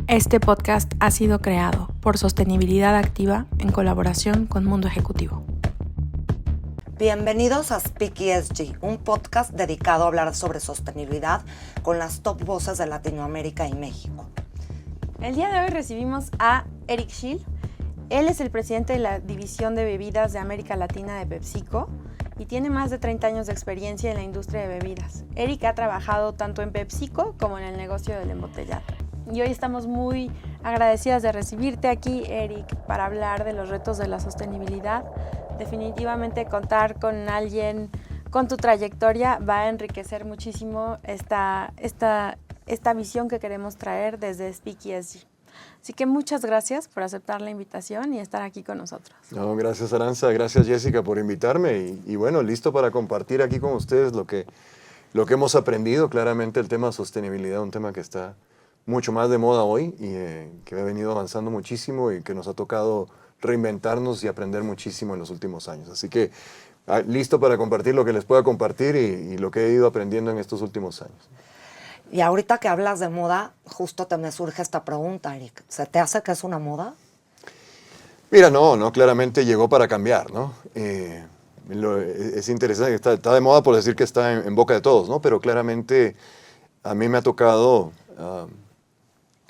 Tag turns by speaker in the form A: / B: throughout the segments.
A: Este podcast ha sido creado por Sostenibilidad Activa en colaboración con Mundo Ejecutivo.
B: Bienvenidos a Speak ESG, un podcast dedicado a hablar sobre sostenibilidad con las top voces de Latinoamérica y México.
A: El día de hoy recibimos a Eric Scheel. Él es el presidente de la División de Bebidas de América Latina de PepsiCo y tiene más de 30 años de experiencia en la industria de bebidas. Eric ha trabajado tanto en PepsiCo como en el negocio del embotellado. Y hoy estamos muy agradecidas de recibirte aquí, Eric, para hablar de los retos de la sostenibilidad. Definitivamente contar con alguien con tu trayectoria va a enriquecer muchísimo esta visión que queremos traer desde Speak ESG. Así que muchas gracias por aceptar la invitación y estar aquí con nosotros.
C: No, gracias Aranza, gracias Jessica por invitarme y bueno, listo para compartir aquí con ustedes lo que hemos aprendido. Claramente el tema de sostenibilidad, un tema que está mucho más de moda hoy y que ha venido avanzando muchísimo y que nos ha tocado reinventarnos y aprender muchísimo en los últimos años. Así que listo para compartir lo que les pueda compartir y lo que he ido aprendiendo en estos últimos años.
B: Y ahorita que hablas de moda, justo te me surge esta pregunta, Eric. ¿Se te hace que es una moda?
C: Mira, no, claramente llegó para cambiar, ¿no? Es interesante, está de moda por decir que está en boca de todos, ¿no? Pero claramente a mí me ha tocado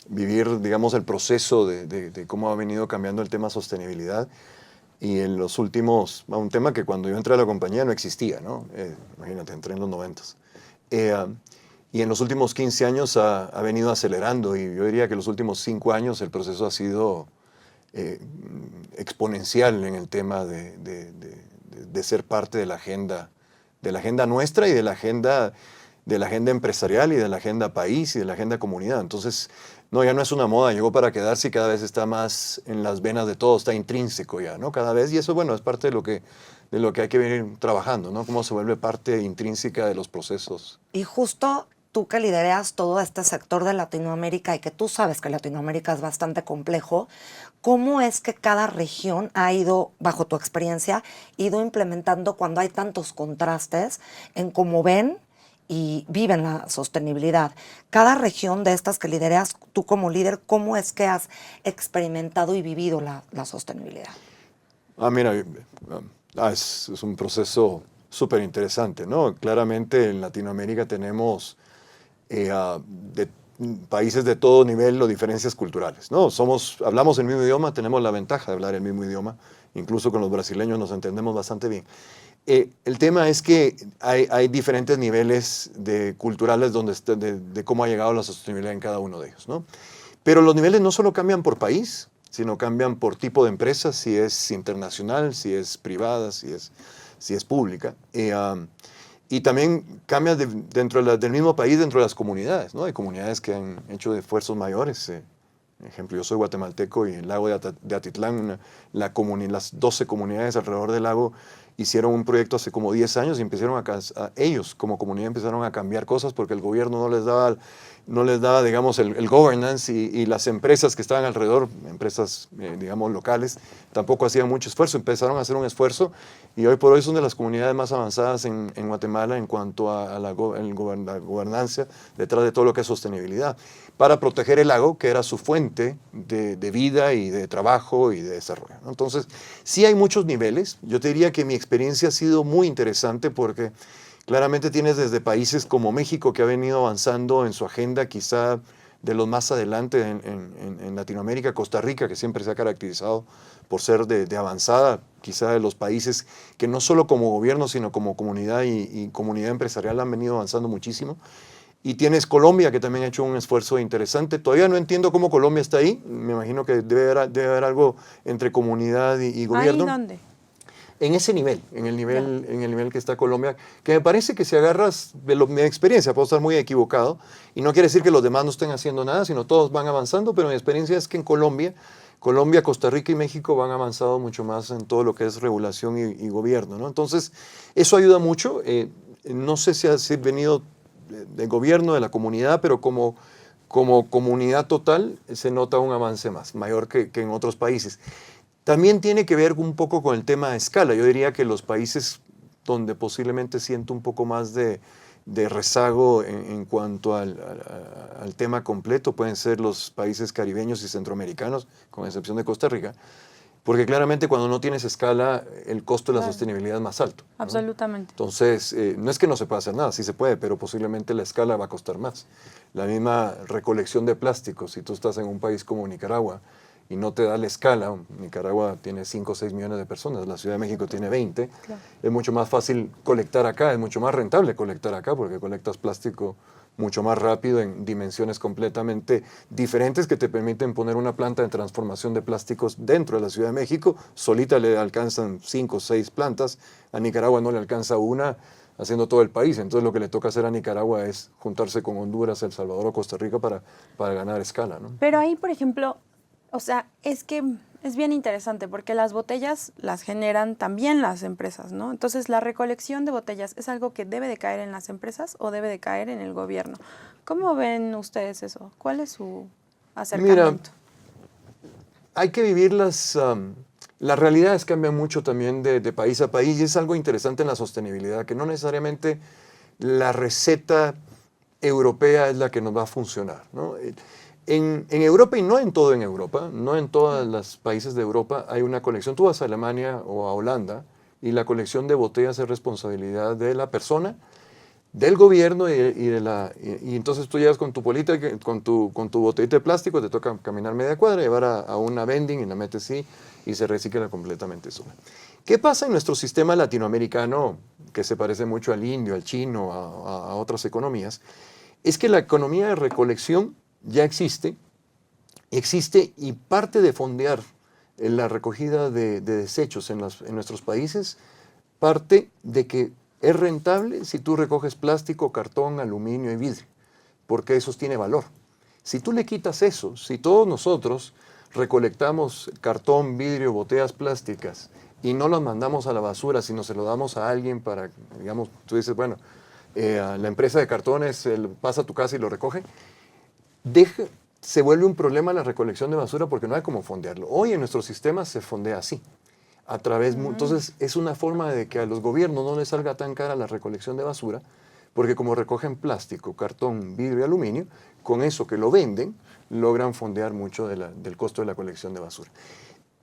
C: vivir, digamos, el proceso de cómo ha venido cambiando el tema sostenibilidad. Y en los últimos, un tema que cuando yo entré a la compañía no existía, ¿no? Imagínate, entré en los 90s. Y en los últimos 15 años ha venido acelerando y yo diría que los últimos 5 años el proceso ha sido exponencial en el tema de ser parte de la agenda nuestra y de la agenda empresarial y de la agenda país y de la agenda comunidad. Entonces, no, ya no es una moda, llegó para quedarse y cada vez está más en las venas de todo, está intrínseco ya, ¿no? Cada vez, y eso, bueno, es parte de lo que hay que venir trabajando, ¿no? Cómo se vuelve parte intrínseca de los procesos.
B: Y justo tú que lideras todo este sector de Latinoamérica y que tú sabes que Latinoamérica es bastante complejo, ¿cómo es que cada región ha ido, bajo tu experiencia, ido implementando cuando hay tantos contrastes en cómo ven y viven la sostenibilidad? Cada región de estas que lideras, tú como líder, ¿cómo es que has experimentado y vivido la sostenibilidad?
C: Mira, es un proceso súper interesante, ¿no? Claramente en Latinoamérica tenemos de países de todo nivel o diferencias culturales, ¿no? Hablamos el mismo idioma, tenemos la ventaja de hablar el mismo idioma, incluso con los brasileños nos entendemos bastante bien. El tema es que hay diferentes niveles culturales de cómo ha llegado la sostenibilidad en cada uno de ellos, ¿no? Pero los niveles no solo cambian por país, sino cambian por tipo de empresa, si es internacional, si es privada, si es pública. Y también cambia dentro del mismo país, dentro de las comunidades, ¿no? Hay comunidades que han hecho esfuerzos mayores. Por ejemplo, yo soy guatemalteco y el lago de Atitlán, las 12 comunidades alrededor del lago hicieron un proyecto hace como 10 años y empezaron ellos como comunidad empezaron a cambiar cosas porque el gobierno no les daba digamos, el governance y las empresas que estaban alrededor, empresas, digamos, locales, tampoco hacían mucho esfuerzo. Empezaron a hacer un esfuerzo y hoy por hoy son de las comunidades más avanzadas en Guatemala en cuanto a la gobernanza detrás de todo lo que es sostenibilidad, para proteger el lago, que era su fuente de vida y de trabajo y de desarrollo, ¿no? Entonces, sí hay muchos niveles. Yo te diría que mi experiencia ha sido muy interesante porque claramente tienes desde países como México, que ha venido avanzando en su agenda, quizá de los más adelante en Latinoamérica, Costa Rica, que siempre se ha caracterizado por ser de avanzada, quizá de los países que no solo como gobierno, sino como comunidad y comunidad empresarial han venido avanzando muchísimo. Y tienes Colombia, que también ha hecho un esfuerzo interesante. Todavía no entiendo cómo Colombia está ahí. Me imagino que debe haber algo entre comunidad y gobierno.
A: ¿Ahí dónde?
C: En ese nivel, en el nivel que está Colombia, que me parece que si agarras de mi experiencia, puedo estar muy equivocado, y no quiere decir que los demás no estén haciendo nada, sino todos van avanzando, pero mi experiencia es que en Colombia, Costa Rica y México van avanzado mucho más en todo lo que es regulación y gobierno, ¿no? Entonces, eso ayuda mucho. No sé si ha venido del gobierno, de la comunidad, pero como comunidad total se nota un avance mayor que en otros países. También tiene que ver un poco con el tema de escala. Yo diría que los países donde posiblemente siento un poco más de de rezago en cuanto al tema completo pueden ser los países caribeños y centroamericanos, con excepción de Costa Rica, porque claramente cuando no tienes escala, el costo de la sostenibilidad es más alto, ¿no?
A: Absolutamente.
C: Entonces, no es que no se pueda hacer nada, sí se puede, pero posiblemente la escala va a costar más. La misma recolección de plásticos, si tú estás en un país como Nicaragua y no te da la escala, Nicaragua tiene 5 o 6 millones de personas, la Ciudad de México tiene 20,
A: Claro.
C: es mucho más fácil colectar acá, es mucho más rentable colectar acá porque colectas plástico mucho más rápido en dimensiones completamente diferentes que te permiten poner una planta de transformación de plásticos dentro de la Ciudad de México. Solita le alcanzan 5 o 6 plantas, a Nicaragua no le alcanza una haciendo todo el país. Entonces lo que le toca hacer a Nicaragua es juntarse con Honduras, El Salvador o Costa Rica para ganar escala, ¿no?
A: Pero ahí, por ejemplo, o sea, es que es bien interesante porque las botellas las generan también las empresas, ¿no? Entonces, la recolección de botellas es algo que debe de caer en las empresas o debe de caer en el gobierno. ¿Cómo ven ustedes eso? ¿Cuál es su acercamiento?
C: Mira, hay que vivir las realidades cambian mucho también de país a país y es algo interesante en la sostenibilidad, que no necesariamente la receta europea es la que nos va a funcionar, ¿no? En Europa, y no en todo en Europa, no en todos los países de Europa hay una colección. Tú vas a Alemania o a Holanda y la colección de botellas es responsabilidad de la persona, del gobierno y entonces tú llegas con tu bolita, con tu botellita de plástico, te toca caminar media cuadra, llevar a una vending y la metes así y se recicla completamente sola. ¿Qué pasa en nuestro sistema latinoamericano, que se parece mucho al indio, al chino, a otras economías? Es que la economía de recolección ya existe y parte de fondear la recogida de desechos en nuestros países, parte de que es rentable si tú recoges plástico, cartón, aluminio y vidrio, porque eso tiene valor. Si tú le quitas eso, si todos nosotros recolectamos cartón, vidrio, botellas plásticas y no las mandamos a la basura, sino se lo damos a alguien para, digamos, tú dices, bueno, la empresa de cartones pasa a tu casa y lo recoge, se vuelve un problema la recolección de basura porque no hay cómo fondearlo. Hoy en nuestro sistema se fondea así. Entonces es una forma de que a los gobiernos no les salga tan cara la recolección de basura, porque como recogen plástico, cartón, vidrio y aluminio, con eso que lo venden, logran fondear mucho del costo de la colección de basura.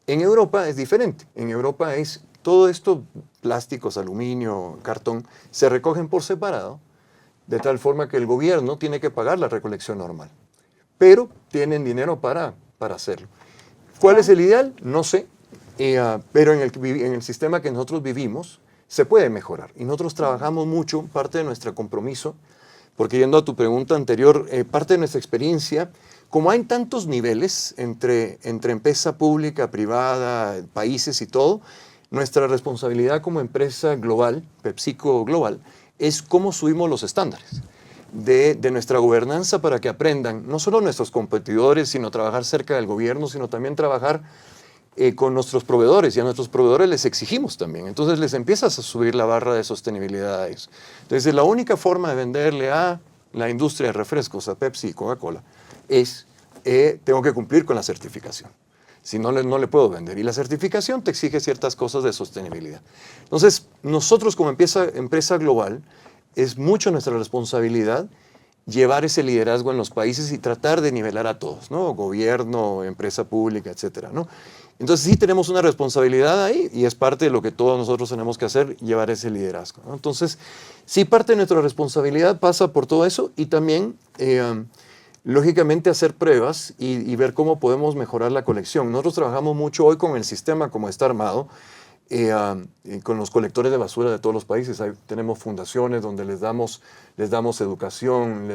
C: En Europa es diferente. En Europa es todo esto, plásticos, aluminio, cartón, se recogen por separado, de tal forma que el gobierno tiene que pagar la recolección normal, pero tienen dinero para hacerlo. ¿Cuál es el ideal? No sé. Pero en el sistema que nosotros vivimos se puede mejorar y nosotros trabajamos mucho, parte de nuestro compromiso, porque yendo a tu pregunta anterior, parte de nuestra experiencia, como hay tantos niveles entre empresa pública, privada, países y todo, nuestra responsabilidad como empresa global, PepsiCo Global, es cómo subimos los estándares de nuestra gobernanza para que aprendan no solo nuestros competidores, sino trabajar cerca del gobierno, sino también trabajar con nuestros proveedores, y a nuestros proveedores les exigimos también. Entonces les empiezas a subir la barra de sostenibilidad a ellos. Entonces la única forma de venderle a la industria de refrescos, a Pepsi y Coca-Cola, es tengo que cumplir con la certificación. Si no, no le puedo vender. Y la certificación te exige ciertas cosas de sostenibilidad. Entonces nosotros como empresa global, es mucho nuestra responsabilidad llevar ese liderazgo en los países y tratar de nivelar a todos, ¿no? Gobierno, empresa pública, etcétera, ¿no? Entonces sí tenemos una responsabilidad ahí y es parte de lo que todos nosotros tenemos que hacer, llevar ese liderazgo, ¿no? Entonces sí parte de nuestra responsabilidad pasa por todo eso y también, lógicamente, hacer pruebas y ver cómo podemos mejorar la colección. Nosotros trabajamos mucho hoy con el sistema como está armado, con los colectores de basura de todos los países. Tenemos fundaciones donde les damos educación,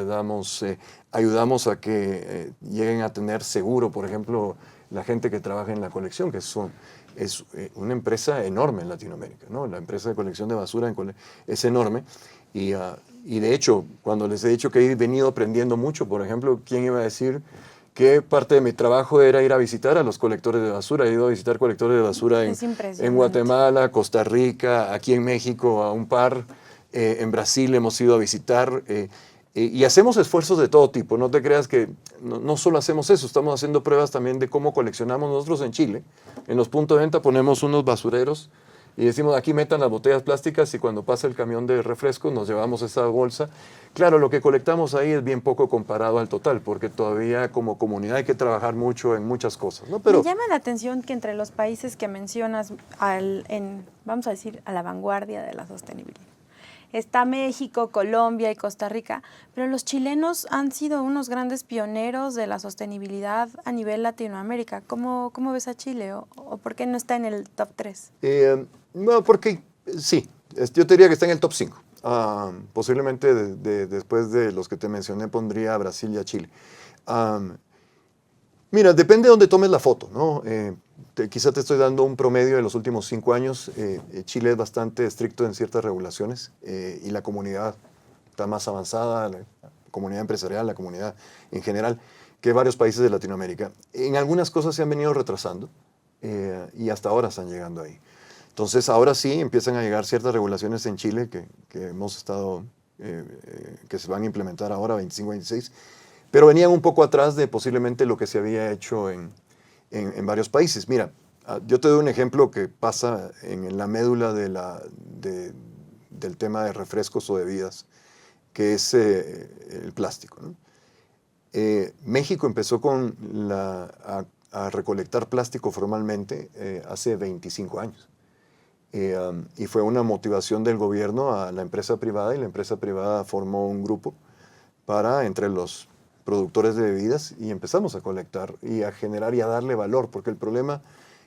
C: ayudamos a que lleguen a tener seguro, por ejemplo, la gente que trabaja en la colección, que es una empresa enorme en Latinoamérica, ¿no? La empresa de colección de basura es enorme y de hecho, cuando les he dicho que he venido aprendiendo mucho, por ejemplo, ¿quién iba a decir que parte de mi trabajo era ir a visitar a los colectores de basura? He ido a visitar colectores de basura en Guatemala, Costa Rica, aquí en México a un par, en Brasil hemos ido a visitar y hacemos esfuerzos de todo tipo. No te creas que no solo hacemos eso, estamos haciendo pruebas también de cómo coleccionamos nosotros en Chile. En los puntos de venta ponemos unos basureros y decimos, aquí metan las botellas plásticas y cuando pasa el camión de refrescos nos llevamos esa bolsa. Claro, lo que colectamos ahí es bien poco comparado al total, porque todavía como comunidad hay que trabajar mucho en muchas cosas, ¿no? Pero
A: me llama la atención que entre los países que mencionas, vamos a decir, a la vanguardia de la sostenibilidad, está México, Colombia y Costa Rica, pero los chilenos han sido unos grandes pioneros de la sostenibilidad a nivel Latinoamérica. ¿Cómo ves a Chile o por qué no está en el top 3?
C: No, porque sí, yo te diría que está en el top 5. Posiblemente después de los que te mencioné pondría a Brasil y a Chile. Mira, depende de dónde tomes la foto, ¿no? Quizá te estoy dando un promedio de los últimos 5 años. Chile es bastante estricto en ciertas regulaciones y la comunidad está más avanzada, la comunidad empresarial, la comunidad en general, que varios países de Latinoamérica. En algunas cosas se han venido retrasando y hasta ahora están llegando ahí. Entonces, ahora sí empiezan a llegar ciertas regulaciones en Chile que hemos estado, que se van a implementar ahora, 25-26, pero venían un poco atrás de posiblemente lo que se había hecho en varios países. Mira, yo te doy un ejemplo que pasa en la médula del tema de refrescos o bebidas, que es el plástico, ¿no? México empezó a recolectar plástico formalmente hace 25 años. Y fue una motivación del gobierno a la empresa privada, y la empresa privada formó un grupo entre los productores de bebidas, y empezamos a colectar y a generar y a darle valor, porque el problema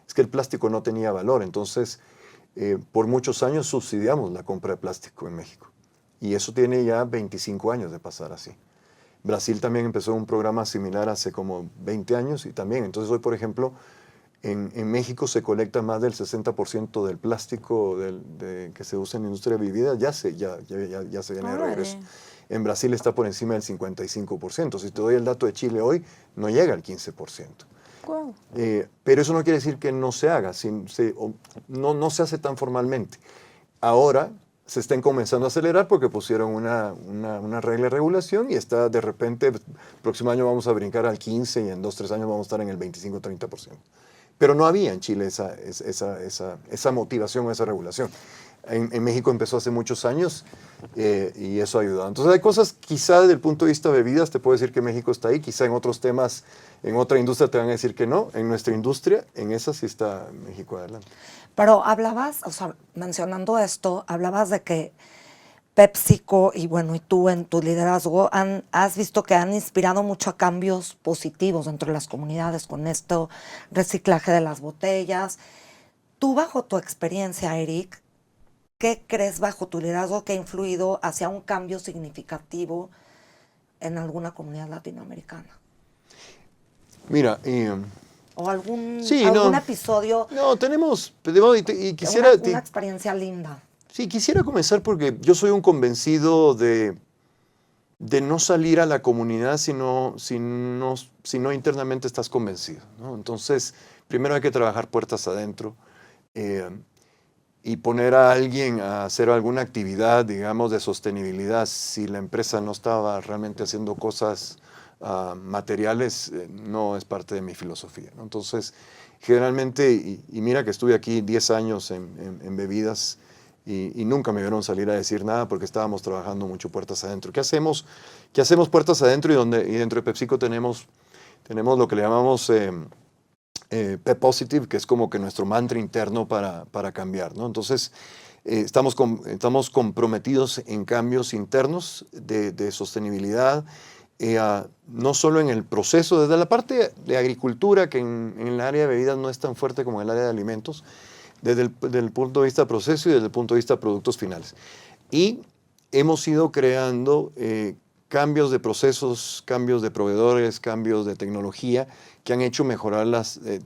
C: es que el plástico no tenía valor. Entonces, por muchos años subsidiamos la compra de plástico en México, y eso tiene ya 25 años de pasar así. Brasil también empezó un programa similar hace como 20 años, y también, entonces hoy, por ejemplo, en México se colecta más del 60% del plástico que se usa en la industria de bebidas, ya se viene de regreso. En Brasil está por encima del 55%. Si te doy el dato de Chile hoy, no llega al 15%.
A: Wow.
C: Pero eso no quiere decir que no se haga, no se hace tan formalmente. Ahora se están comenzando a acelerar porque pusieron una regla de regulación y está de repente, el próximo año vamos a brincar al 15% y en 2-3 años vamos a estar en el 25-30%. Pero no había en Chile esa motivación o esa regulación. En México empezó hace muchos años y eso ha ayudado. Entonces hay cosas, quizá desde el punto de vista de bebidas, te puedo decir que México está ahí, quizá en otros temas, en otra industria te van a decir que no. En nuestra industria, en esa sí está México adelante.
B: Pero hablabas, o sea, mencionando esto, hablabas de que PepsiCo y bueno, y tú en tu liderazgo has visto que han inspirado mucho a cambios positivos dentro de las comunidades con esto, reciclaje de las botellas. Tú, bajo tu experiencia, Eric, ¿qué crees bajo tu liderazgo que ha influido hacia un cambio significativo en alguna comunidad latinoamericana?
C: Mira,
B: ¿O algún
C: no,
B: episodio?
C: No, tenemos, y quisiera...
B: Una experiencia linda.
C: Sí, quisiera comenzar porque yo soy un convencido de no salir a la comunidad si no internamente estás convencido, ¿no? Entonces, primero hay que trabajar puertas adentro y poner a alguien a hacer alguna actividad, digamos, de sostenibilidad. Si la empresa no estaba realmente haciendo cosas materiales, no es parte de mi filosofía, ¿no? Entonces, generalmente, y mira que estuve aquí 10 años en bebidas, y nunca me vieron salir a decir nada porque estábamos trabajando mucho puertas adentro. ¿Qué hacemos puertas adentro? Y dentro de PepsiCo tenemos lo que le llamamos Pep Positive, que es como que nuestro mantra interno para cambiar, ¿no? Entonces, estamos comprometidos en cambios internos de sostenibilidad, no solo en el proceso, desde la parte de agricultura, que en el área de bebidas no es tan fuerte como en el área de alimentos, desde el punto de vista proceso y desde el punto de vista productos finales. Y hemos ido creando cambios de procesos, cambios de proveedores, cambios de tecnología que han hecho mejorar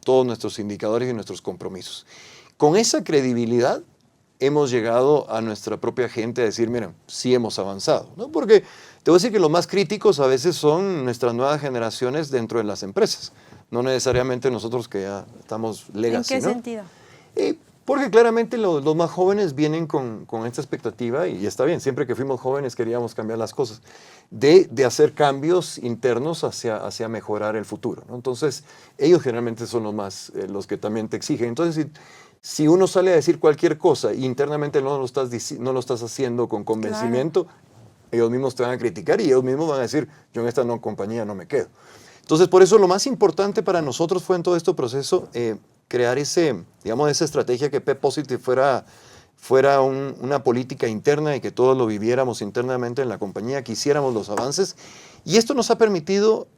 C: todos nuestros indicadores y nuestros compromisos. Con esa credibilidad hemos llegado a nuestra propia gente a decir, mira, sí hemos avanzado, ¿no? Porque te voy a decir que los más críticos a veces son nuestras nuevas generaciones dentro de las empresas, no necesariamente nosotros que ya estamos legacy,
A: ¿En qué
C: ¿no?
A: sentido?
C: Porque claramente los más jóvenes vienen con esta expectativa, y está bien, siempre que fuimos jóvenes queríamos cambiar las cosas, de hacer cambios internos hacia mejorar el futuro, ¿no? Entonces, ellos generalmente son los que también te exigen. Entonces, si uno sale a decir cualquier cosa y internamente no lo estás haciendo con convencimiento, claro, ellos mismos te van a criticar y ellos mismos van a decir, yo en esta compañía no me quedo. Entonces, por eso lo más importante para nosotros fue en todo este proceso crear esa estrategia que Pep+Positive fuera una política interna y que todos lo viviéramos internamente en la compañía, que hiciéramos los avances. Y esto nos ha permitido,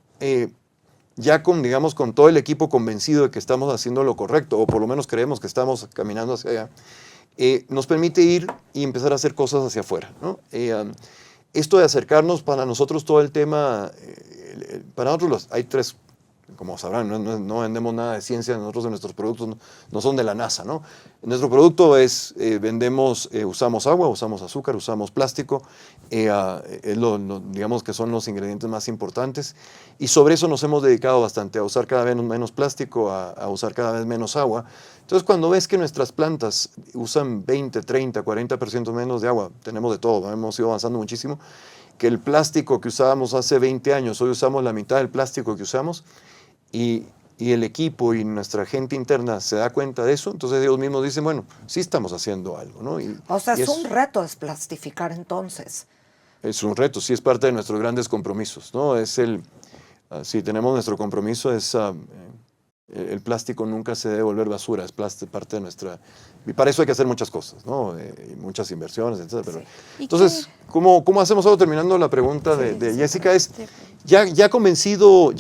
C: ya con todo el equipo convencido de que estamos haciendo lo correcto, o por lo menos creemos que estamos caminando hacia allá, nos permite ir y empezar a hacer cosas hacia afuera, ¿no? Esto de acercarnos, para nosotros todo el tema, para nosotros hay tres, como sabrán, no vendemos nada de ciencia, nosotros en nuestros productos no son de la NASA, ¿no? Nuestro producto usamos agua, usamos azúcar, usamos plástico, digamos que son los ingredientes más importantes, y sobre eso nos hemos dedicado bastante, a usar cada vez menos plástico, a usar cada vez menos agua. Entonces, cuando ves que nuestras plantas usan 20, 30, 40% menos de agua, tenemos de todo, hemos ido avanzando muchísimo, que el plástico que usábamos hace 20 años, hoy usamos la mitad del plástico que usamos, y el equipo y nuestra gente interna se da cuenta de eso, entonces ellos mismos dicen, bueno, sí estamos haciendo algo, ¿no?
B: O sea, es un reto desplastificar entonces.
C: Es un reto, sí, es parte de nuestros grandes compromisos, ¿no? Sí, tenemos nuestro compromiso, el plástico nunca se debe volver basura, es parte de nuestra... Y para eso hay que hacer muchas cosas, ¿no? Y muchas inversiones, etc. Pero, entonces, ¿cómo hacemos ahora? Terminando la pregunta de Jessica, ya convencido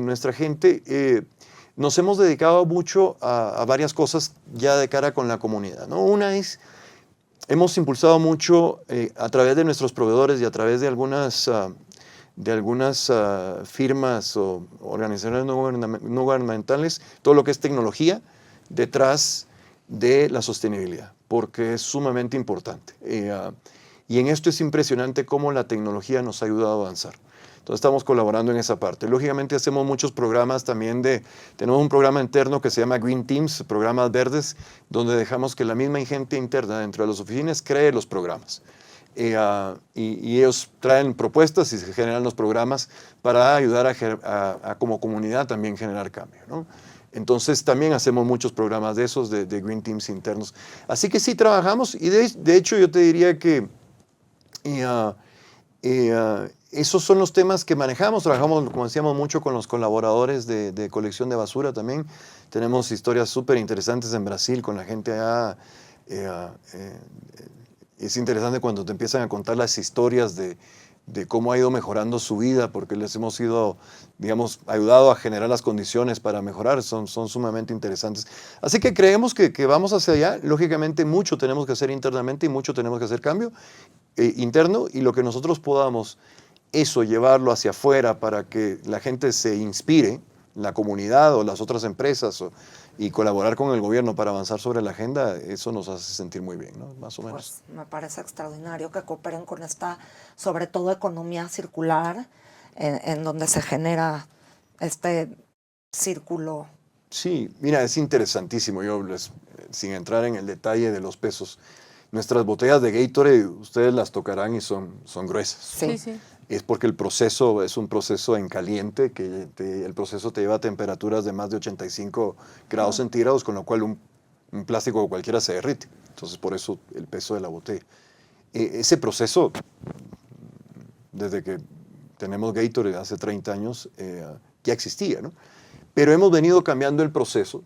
C: nuestra gente, nos hemos dedicado mucho a varias cosas ya de cara con la comunidad, ¿no? Una es, hemos impulsado mucho a través de nuestros proveedores y a través de algunas firmas o organizaciones no gubernamentales, todo lo que es tecnología detrás de la sostenibilidad, porque es sumamente importante. Y en esto es impresionante cómo la tecnología nos ha ayudado a avanzar. Entonces estamos colaborando en esa parte. Lógicamente hacemos muchos programas también tenemos un programa interno que se llama Green Teams, programas verdes, donde dejamos que la misma gente interna dentro de las oficinas cree los programas. Y ellos traen propuestas y se generan los programas para ayudar a como comunidad también generar cambio, ¿no? Entonces también hacemos muchos programas de esos, de Green Teams internos. Así que sí trabajamos y de hecho yo te diría que esos son los temas que manejamos. Trabajamos, como decíamos, mucho con los colaboradores de colección de basura también. Tenemos historias súper interesantes en Brasil con la gente allá. Es interesante cuando te empiezan a contar las historias de cómo ha ido mejorando su vida, porque les hemos ido, digamos, ayudado a generar las condiciones para mejorar, son sumamente interesantes. Así que creemos que vamos hacia allá. Lógicamente mucho tenemos que hacer internamente y mucho tenemos que hacer cambio interno, y lo que nosotros podamos llevarlo hacia afuera para que la gente se inspire, la comunidad o las otras empresas, y colaborar con el gobierno para avanzar sobre la agenda, eso nos hace sentir muy bien, ¿no? Más o menos.
B: Pues me parece extraordinario que cooperen con esta, sobre todo, economía circular, en donde se genera este círculo.
C: Sí, mira, es interesantísimo. Sin entrar en el detalle de los pesos, nuestras botellas de Gatorade, ustedes las tocarán y son gruesas.
B: Sí, sí.
C: Es porque el proceso es un proceso en caliente, que el proceso te lleva a temperaturas de más de 85 grados centígrados, con lo cual un plástico cualquiera se derrite. Entonces, por eso el peso de la botella. Ese proceso, desde que tenemos Gatorade hace 30 años, ya existía, ¿no? Pero hemos venido cambiando el proceso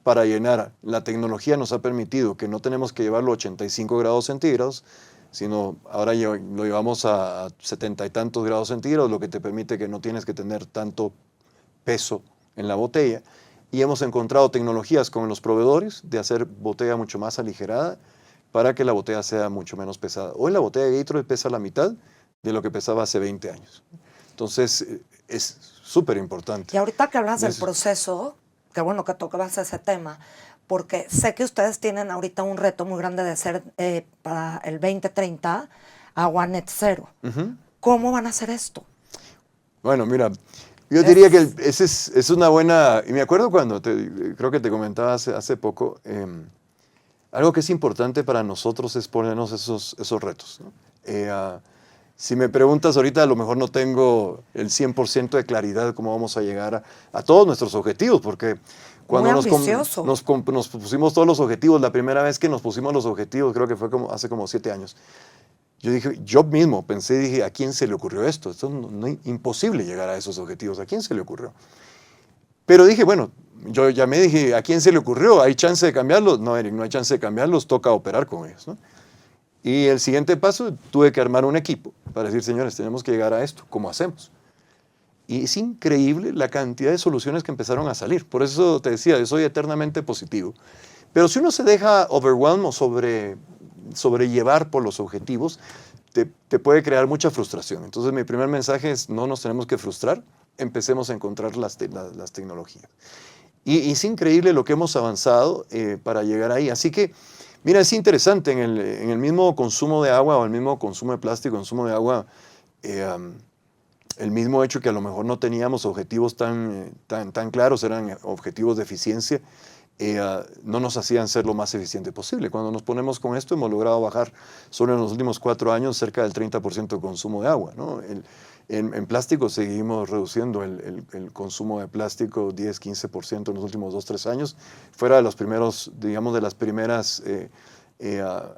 C: para llenar. La tecnología nos ha permitido que no tenemos que llevarlo a 85 grados centígrados, sino ahora lo llevamos a 70 y tantos grados centígrados, lo que te permite que no tienes que tener tanto peso en la botella. Y hemos encontrado tecnologías con los proveedores de hacer botella mucho más aligerada para que la botella sea mucho menos pesada. Hoy la botella de Gatorade pesa la mitad de lo que pesaba hace 20 años. Entonces, es súper importante.
B: Y ahorita que hablas del proceso, qué bueno que tocabas ese tema, porque sé que ustedes tienen ahorita un reto muy grande de ser para el 2030 agua net cero. Uh-huh. ¿Cómo van a hacer esto?
C: Bueno, mira, yo diría que es una buena... Y me acuerdo cuando, creo que te comentaba hace poco, algo que es importante para nosotros es ponernos esos retos, ¿no? Si me preguntas ahorita, a lo mejor no tengo el 100% de claridad de cómo vamos a llegar a todos nuestros objetivos, porque cuando
B: Muy ambicioso.
C: nos pusimos todos los objetivos, la primera vez que nos pusimos los objetivos, creo que fue hace como 7 años, yo mismo pensé, dije, ¿a quién se le ocurrió esto? Esto imposible llegar a esos objetivos, ¿a quién se le ocurrió? Pero dije, bueno, yo ya me dije, ¿a quién se le ocurrió? ¿Hay chance de cambiarlos? No, Eric, no hay chance de cambiarlos, toca operar con ellos, ¿no? Y el siguiente paso, tuve que armar un equipo para decir, señores, tenemos que llegar a esto, ¿cómo hacemos? Y es increíble la cantidad de soluciones que empezaron a salir. Por eso te decía, yo soy eternamente positivo. Pero si uno se deja overwhelm o sobrellevar por los objetivos, te puede crear mucha frustración. Entonces mi primer mensaje es, no nos tenemos que frustrar, empecemos a encontrar las tecnologías. Y es increíble lo que hemos avanzado para llegar ahí. Así que, mira, es interesante, en el mismo consumo de agua o el mismo consumo de plástico, consumo de agua, el mismo hecho que a lo mejor no teníamos objetivos tan claros, eran objetivos de eficiencia, no nos hacían ser lo más eficiente posible. Cuando nos ponemos con esto, hemos logrado bajar solo en los últimos 4 años cerca del 30% de consumo de agua, ¿no? En plástico seguimos reduciendo el consumo de plástico 10-15% en los últimos 2-3 años, fuera de los primeros, digamos, de las primeras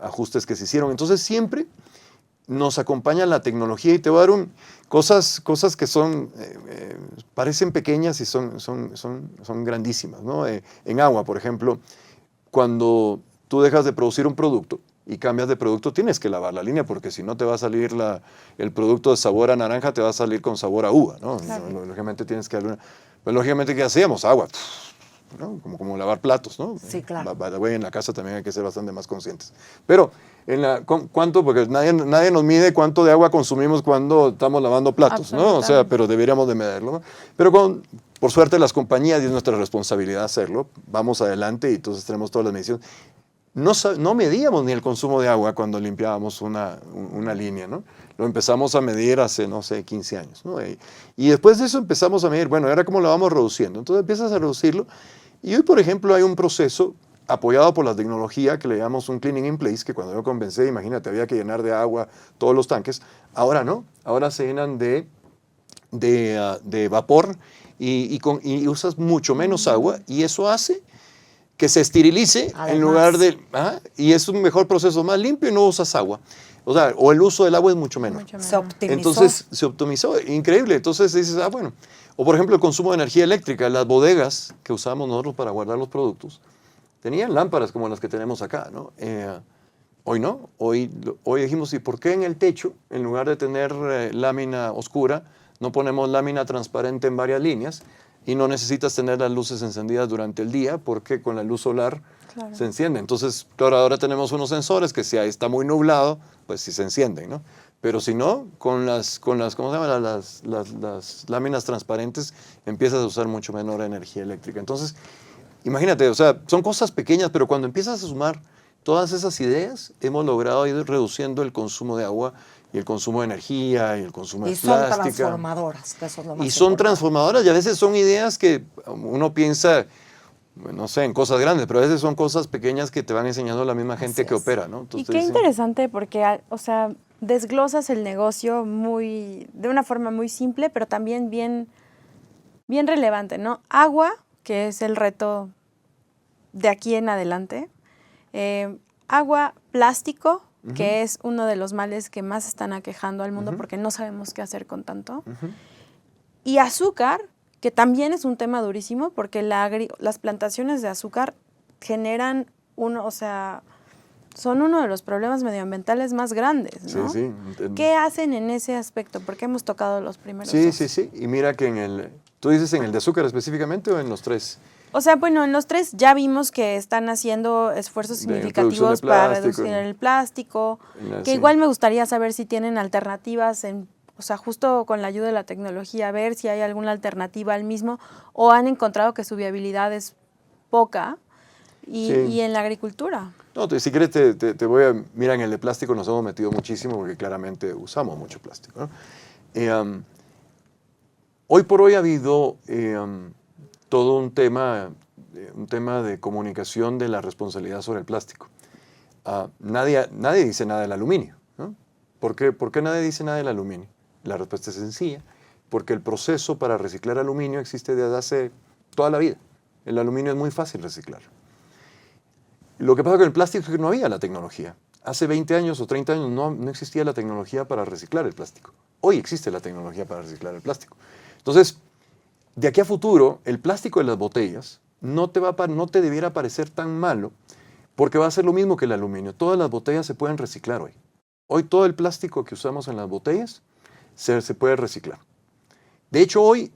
C: ajustes que se hicieron. Entonces siempre nos acompaña la tecnología y te voy a dar cosas que parecen pequeñas y son grandísimas, ¿no? En agua, por ejemplo, cuando tú dejas de producir un producto y cambias de producto, tienes que lavar la línea porque si no te va a salir el producto de sabor a naranja, te va a salir con sabor a uva, ¿no?
B: Claro.
C: Lógicamente tienes que darle pues lógicamente, ¿qué hacíamos? Agua, ¿no? Como lavar platos, ¿no?
B: Sí, claro.
C: En la casa también hay que ser bastante más conscientes. Pero, ¿cuánto? Porque nadie nos mide cuánto de agua consumimos cuando estamos lavando platos, ¿no? O sea, pero deberíamos de medirlo, ¿no? Pero por suerte las compañías, y es nuestra responsabilidad hacerlo, vamos adelante y entonces tenemos todas las mediciones. No medíamos ni el consumo de agua cuando limpiábamos una línea, ¿no? Lo empezamos a medir hace, no sé, 15 años, ¿no? Y después de eso empezamos a medir, bueno, ¿ahora cómo lo vamos reduciendo? Entonces empiezas a reducirlo. Y hoy, por ejemplo, hay un proceso apoyado por la tecnología que le llamamos un cleaning in place, que cuando yo comencé, imagínate, había que llenar de agua todos los tanques. Ahora no, ahora se llenan de vapor y usas mucho menos agua y eso hace que se esterilice
B: Además.
C: en lugar de... y es un mejor proceso, más limpio y no usas agua. O sea, o el uso del agua es mucho menor.
B: Se optimizó.
C: Entonces, se optimizó, increíble. Entonces dices, bueno. O por ejemplo, el consumo de energía eléctrica. Las bodegas que usábamos nosotros para guardar los productos tenían lámparas como las que tenemos acá, ¿no? Hoy no. Hoy dijimos, ¿y por qué en el techo, en lugar de tener lámina oscura, no ponemos lámina transparente en varias líneas? Y no necesitas tener las luces encendidas durante el día porque con la luz solar se enciende. Entonces, claro, ahora tenemos unos sensores que si ahí está muy nublado, pues sí se encienden, ¿no? Pero si no, con las ¿cómo se llama? Las láminas transparentes empiezas a usar mucho menor energía eléctrica. Entonces, imagínate, o sea, son cosas pequeñas, pero cuando empiezas a sumar todas esas ideas, hemos logrado ir reduciendo el consumo de agua y el consumo de energía y el consumo de plástica.
B: Y son transformadoras, que eso es lo más
C: Y son
B: importante.
C: transformadoras y a veces son ideas que uno piensa, no sé, en cosas grandes, pero a veces son cosas pequeñas que te van enseñando la misma gente que opera, ¿no?
A: Y qué interesante porque, o sea, desglosas el negocio de una forma muy simple, pero también bien relevante, ¿no? Agua, que es el reto de aquí en adelante. Agua, plástico, que es uno de los males que más están aquejando al mundo porque no sabemos qué hacer con tanto. Y azúcar, que también es un tema durísimo porque las plantaciones de azúcar generan son uno de los problemas medioambientales más grandes, ¿no?
C: Sí.
A: ¿Qué hacen en ese aspecto? Porque hemos tocado los primeros dos.
C: Sí. Y mira que ¿tú dices en el de azúcar específicamente o en los tres?
A: O sea, bueno, en los tres ya vimos que están haciendo esfuerzos significativos para reducir el plástico, que igual me gustaría saber si tienen alternativas, o sea, justo con la ayuda de la tecnología, ver si hay alguna alternativa al mismo, o han encontrado que su viabilidad es poca, y en la agricultura.
C: No, si quieres mira, en el de plástico nos hemos metido muchísimo porque claramente usamos mucho plástico, ¿no? Hoy por hoy ha habido todo un tema de comunicación de la responsabilidad sobre el plástico. nadie dice nada del aluminio, ¿no? ¿Por qué nadie dice nada del aluminio? La respuesta es sencilla, porque el proceso para reciclar aluminio existe desde hace toda la vida. El aluminio es muy fácil reciclar. Lo que pasa con el plástico es que no había la tecnología. Hace 20 años o 30 años no existía la tecnología para reciclar el plástico. Hoy existe la tecnología para reciclar el plástico. Entonces, de aquí a futuro, el plástico de las botellas no te debiera parecer tan malo, porque va a ser lo mismo que el aluminio. Todas las botellas se pueden reciclar hoy. Hoy todo el plástico que usamos en las botellas se puede reciclar. De hecho, hoy,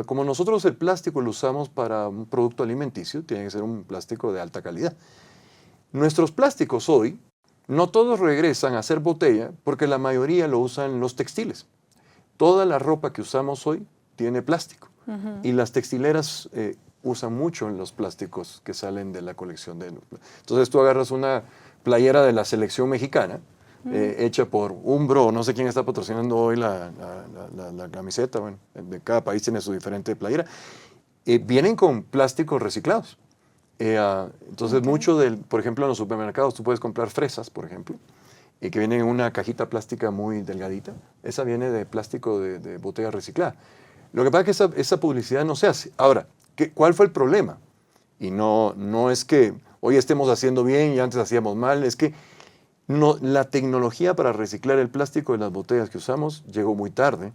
C: como nosotros el plástico lo usamos para un producto alimenticio, tiene que ser un plástico de alta calidad. Nuestros plásticos hoy, no todos regresan a ser botella, porque la mayoría lo usan los textiles. Toda la ropa que usamos hoy tiene plástico. Y las textileras usan mucho los plásticos que salen de la colección de... Entonces tú agarras una playera de la selección mexicana, hecha por Umbro, no sé quién está patrocinando hoy la camiseta, bueno, de cada país tiene su diferente playera, vienen con plásticos reciclados. Entonces mucho por ejemplo en los supermercados tú puedes comprar fresas, por ejemplo, que vienen en una cajita plástica muy delgadita, esa viene de plástico de botella reciclada. Lo que pasa es que esa publicidad no se hace. Ahora, ¿cuál fue el problema? Y no es que hoy estemos haciendo bien y antes hacíamos mal, es que la tecnología para reciclar el plástico de las botellas que usamos llegó muy tarde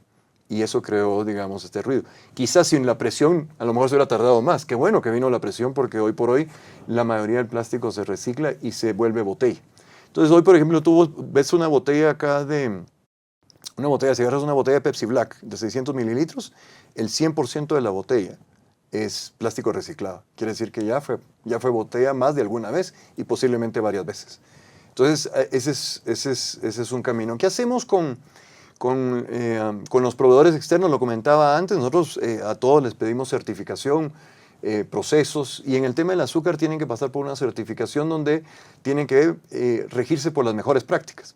C: y eso creó, digamos, este ruido. Quizás sin la presión, a lo mejor se hubiera tardado más. Qué bueno que vino la presión porque hoy por hoy la mayoría del plástico se recicla y se vuelve botella. Entonces hoy, por ejemplo, tú ves una botella acá si agarras una botella de Pepsi Black de 600 mililitros, el 100% de la botella es plástico reciclado. Quiere decir que ya fue botella más de alguna vez y posiblemente varias veces. Entonces, ese es un camino. ¿Qué hacemos con los proveedores externos? Lo comentaba antes, nosotros a todos les pedimos certificación, procesos, y en el tema del azúcar tienen que pasar por una certificación donde tienen que regirse por las mejores prácticas.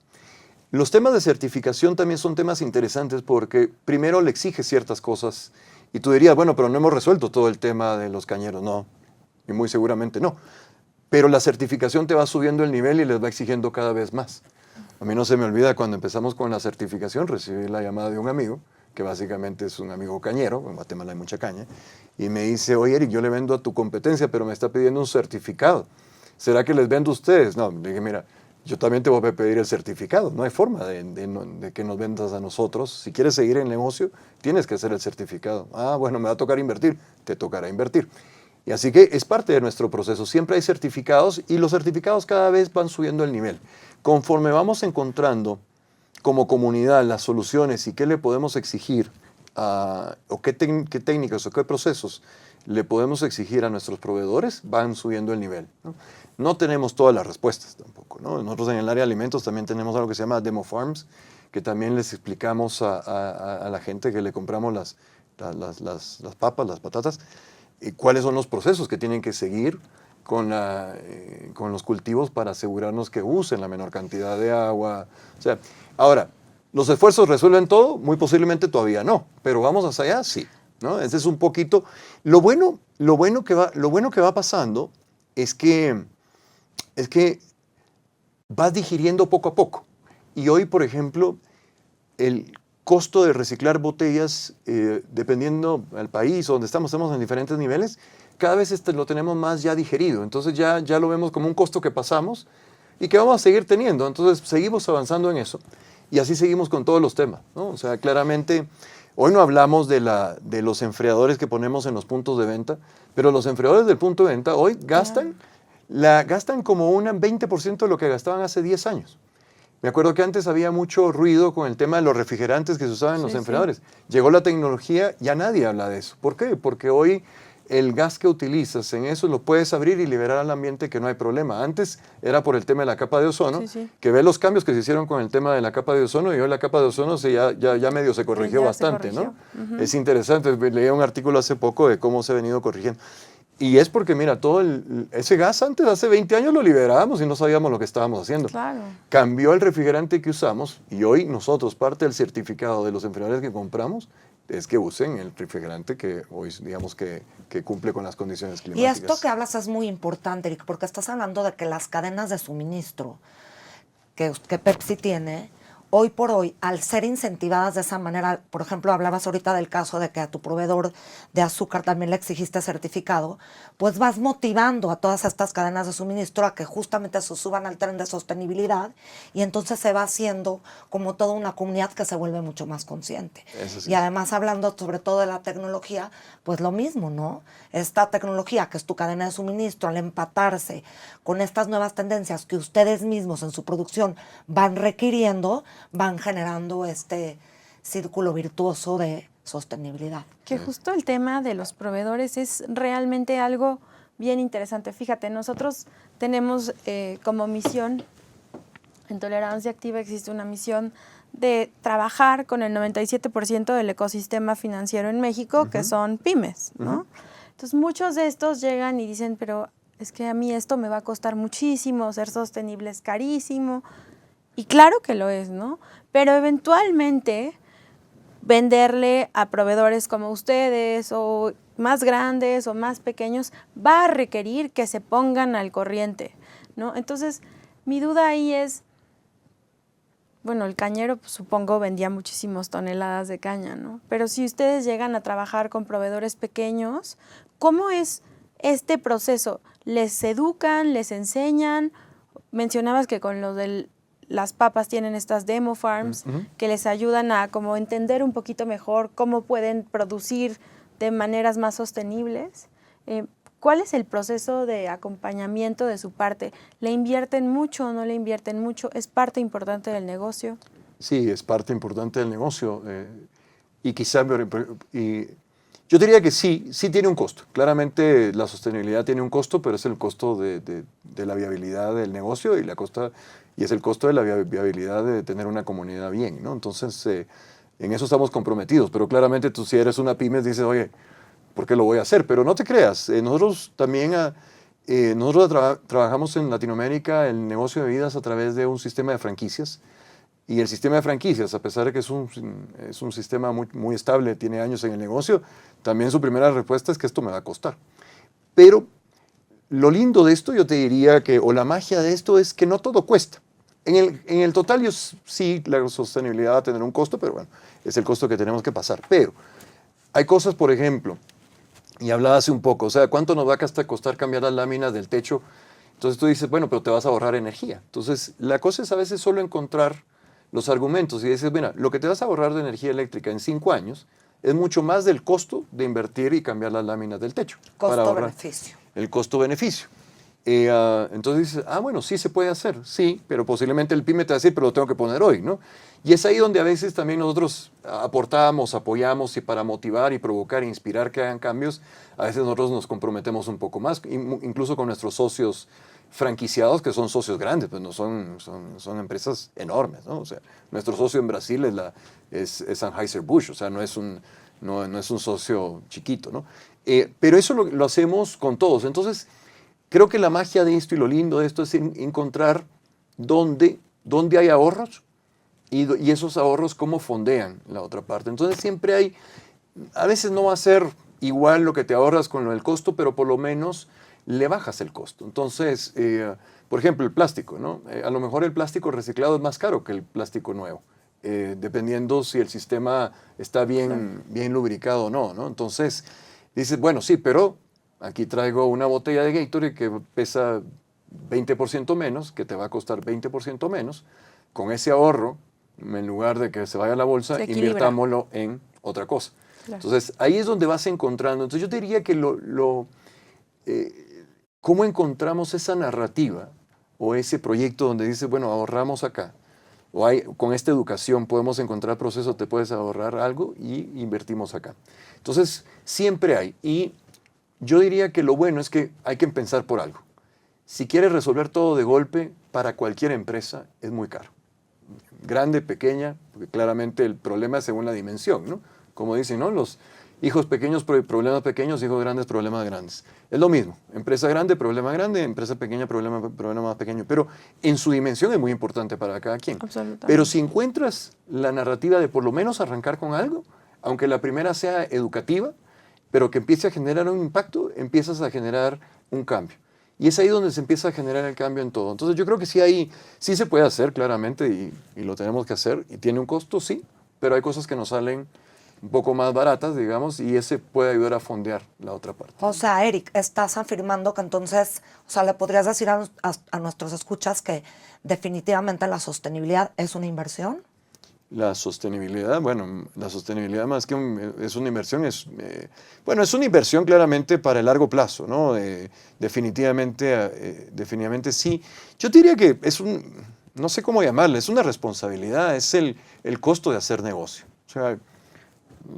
C: Los temas de certificación también son temas interesantes porque primero le exige ciertas cosas y tú dirías, bueno, pero no hemos resuelto todo el tema de los cañeros. No, y muy seguramente no. Pero la certificación te va subiendo el nivel y les va exigiendo cada vez más. A mí no se me olvida cuando empezamos con la certificación, recibí la llamada de un amigo, que básicamente es un amigo cañero, en Guatemala hay mucha caña, y me dice, oye Eric, yo le vendo a tu competencia, pero me está pidiendo un certificado. ¿Será que les vendo a ustedes? No, le dije, mira, yo también te voy a pedir el certificado. No hay forma de que nos vendas a nosotros. Si quieres seguir en el negocio, tienes que hacer el certificado. Ah, bueno, me va a tocar invertir. Te tocará invertir. Y así que es parte de nuestro proceso. Siempre hay certificados y los certificados cada vez van subiendo el nivel. Conforme vamos encontrando como comunidad las soluciones y qué le podemos exigir, o qué técnicas o qué procesos le podemos exigir a nuestros proveedores, van subiendo el nivel, ¿no? No tenemos todas las respuestas tampoco, ¿no? Nosotros en el área de alimentos también tenemos algo que se llama Demo Farms, que también les explicamos a la gente que le compramos las papas, las patatas, cuáles son los procesos que tienen que seguir con los cultivos para asegurarnos que usen la menor cantidad de agua. O sea, ahora, ¿los esfuerzos resuelven todo? Muy posiblemente todavía no, pero vamos hacia allá, sí, ¿no? Ese es un poquito. Lo bueno que va pasando es que vas digiriendo poco a poco. Y hoy, por ejemplo, el costo de reciclar botellas, dependiendo del país o donde estamos en diferentes niveles, cada vez lo tenemos más ya digerido. Entonces ya lo vemos como un costo que pasamos y que vamos a seguir teniendo. Entonces seguimos avanzando en eso y así seguimos con todos los temas, ¿no? O sea, claramente, hoy no hablamos de los enfriadores que ponemos en los puntos de venta, pero los enfriadores del punto de venta hoy gastan como un 20% de lo que gastaban hace 10 años. Me acuerdo que antes había mucho ruido con el tema de los refrigerantes que se usaban en los enfriadores. Sí. Llegó la tecnología, ya nadie habla de eso. ¿Por qué? Porque hoy el gas que utilizas en eso lo puedes abrir y liberar al ambiente, que no hay problema. Antes era por el tema de la capa de ozono, que ve los cambios que se hicieron con el tema de la capa de ozono, y hoy la capa de ozono ya medio se corrigió bastante, ¿no? Es interesante, leí un artículo hace poco de cómo se ha venido corrigiendo. Y es porque, mira, ese gas antes, hace 20 años lo liberábamos y no sabíamos lo que estábamos haciendo. Claro. Cambió el refrigerante que usamos y hoy nosotros, parte del certificado de los enfriadores que compramos, es que usen el refrigerante que hoy, digamos, que cumple con las condiciones
B: Y
C: climáticas.
B: esto que hablas es muy importante, Eric, porque estás hablando de que las cadenas de suministro que Pepsi tiene, hoy por hoy, al ser incentivadas de esa manera, por ejemplo, hablabas ahorita del caso de que a tu proveedor de azúcar también le exigiste certificado, pues vas motivando a todas estas cadenas de suministro a que justamente se suban al tren de sostenibilidad y entonces se va haciendo como toda una comunidad que se vuelve mucho más consciente.
C: Eso sí.
B: Y además hablando sobre todo de la tecnología, pues lo mismo, ¿no? Esta tecnología que es tu cadena de suministro, al empatarse con estas nuevas tendencias que ustedes mismos en su producción van requiriendo, van generando este círculo virtuoso de sostenibilidad.
A: Que justo el tema de los proveedores es realmente algo bien interesante. Fíjate, nosotros tenemos como misión, en Tolerancia Activa existe una misión de trabajar con el 97% del ecosistema financiero en México, que son pymes, ¿no? Entonces muchos de estos llegan y dicen, pero es que a mí esto me va a costar muchísimo, ser sostenible es carísimo. Y claro que lo es, ¿no? Pero eventualmente venderle a proveedores como ustedes o más grandes o más pequeños va a requerir que se pongan al corriente, ¿no? Entonces, mi duda ahí es, bueno, el cañero pues, supongo vendía muchísimas toneladas de caña, ¿no? Pero si ustedes llegan a trabajar con proveedores pequeños, ¿cómo es este proceso? ¿Les educan, les enseñan? Mencionabas que con lo del las papas tienen estas demo farms que les ayudan a como entender un poquito mejor cómo pueden producir de maneras más sostenibles. ¿Cuál es el proceso de acompañamiento de su parte? ¿Le invierten mucho o no le invierten mucho? ¿Es parte importante del negocio?
C: Sí, es parte importante del negocio. Y quizá, yo diría que sí tiene un costo. Claramente la sostenibilidad tiene un costo, pero es el costo de la viabilidad del negocio y es el costo de la viabilidad de tener una comunidad bien, ¿no? Entonces, en eso estamos comprometidos. Pero claramente tú si eres una pyme dices, oye, ¿por qué lo voy a hacer? Pero no te creas. Nosotros también trabajamos en Latinoamérica el negocio de bebidas a través de un sistema de franquicias. Y el sistema de franquicias, a pesar de que es un sistema muy, muy estable, tiene años en el negocio, también su primera respuesta es que esto me va a costar. Pero lo lindo de esto, yo te diría que, o la magia de esto, es que no todo cuesta. En el total, sí, la sostenibilidad va a tener un costo, pero bueno, es el costo que tenemos que pasar. Pero hay cosas, por ejemplo, y hablaba hace un poco, o sea, ¿cuánto nos va a costar cambiar las láminas del techo? Entonces tú dices, bueno, pero te vas a ahorrar energía. Entonces, la cosa es a veces solo encontrar los argumentos y dices, mira, lo que te vas a ahorrar de energía eléctrica en 5 años es mucho más del costo de invertir y cambiar las láminas del techo.
B: Costo-beneficio.
C: El costo-beneficio. Entonces dices, bueno, sí se puede hacer, sí, pero posiblemente el pyme te va a decir, pero lo tengo que poner hoy, ¿no? Y es ahí donde a veces también nosotros aportamos, apoyamos y para motivar y provocar e inspirar que hagan cambios, a veces nosotros nos comprometemos un poco más, incluso con nuestros socios franquiciados, que son socios grandes, pues no son empresas enormes, ¿no? O sea, nuestro socio en Brasil es Anheuser-Busch, o sea, no es un socio chiquito, ¿no? Pero eso lo hacemos con todos. Entonces, creo que la magia de esto y lo lindo de esto es encontrar dónde hay ahorros y esos ahorros cómo fondean la otra parte. Entonces, siempre hay, a veces no va a ser igual lo que te ahorras con lo del costo, pero por lo menos le bajas el costo. Entonces, por ejemplo, el plástico, ¿no? A lo mejor el plástico reciclado es más caro que el plástico nuevo, dependiendo si el sistema está bien lubricado o no, ¿no? Entonces, dices, bueno, sí, pero aquí traigo una botella de Gatorade que pesa 20% menos, que te va a costar 20% menos. Con ese ahorro, en lugar de que se vaya a la bolsa, invirtámoslo en otra cosa. Claro. Entonces, ahí es donde vas encontrando. Entonces, yo te diría que ¿cómo encontramos esa narrativa o ese proyecto donde dices, bueno, ahorramos acá? O con esta educación podemos encontrar procesos, te puedes ahorrar algo y invertimos acá. Entonces, siempre hay. Y yo diría que lo bueno es que hay que empezar por algo. Si quieres resolver todo de golpe, para cualquier empresa es muy caro. Grande, pequeña, porque claramente el problema es según la dimensión, ¿no? Como dicen, ¿no? Los hijos pequeños, problemas pequeños, hijos grandes, problemas grandes. Es lo mismo. Empresa grande, problema grande, empresa pequeña, problema más pequeño. Pero en su dimensión es muy importante para cada quien.
A: Absolutamente.
C: Pero si encuentras la narrativa de por lo menos arrancar con algo, aunque la primera sea educativa, pero que empiece a generar un impacto, empiezas a generar un cambio. Y es ahí donde se empieza a generar el cambio en todo. Entonces yo creo que sí se puede hacer claramente y lo tenemos que hacer. Y tiene un costo, sí, pero hay cosas que nos salen un poco más baratas, digamos, y ese puede ayudar a fondear la otra parte.
B: O sea, Eric, estás afirmando que entonces, o sea, le podrías decir a nuestros escuchas que definitivamente la sostenibilidad es una inversión.
C: La sostenibilidad, bueno, la sostenibilidad más que es una inversión, bueno, es una inversión claramente para el largo plazo, ¿no? Definitivamente sí. Yo diría que no sé cómo llamarle, es una responsabilidad, es el costo de hacer negocio. O sea,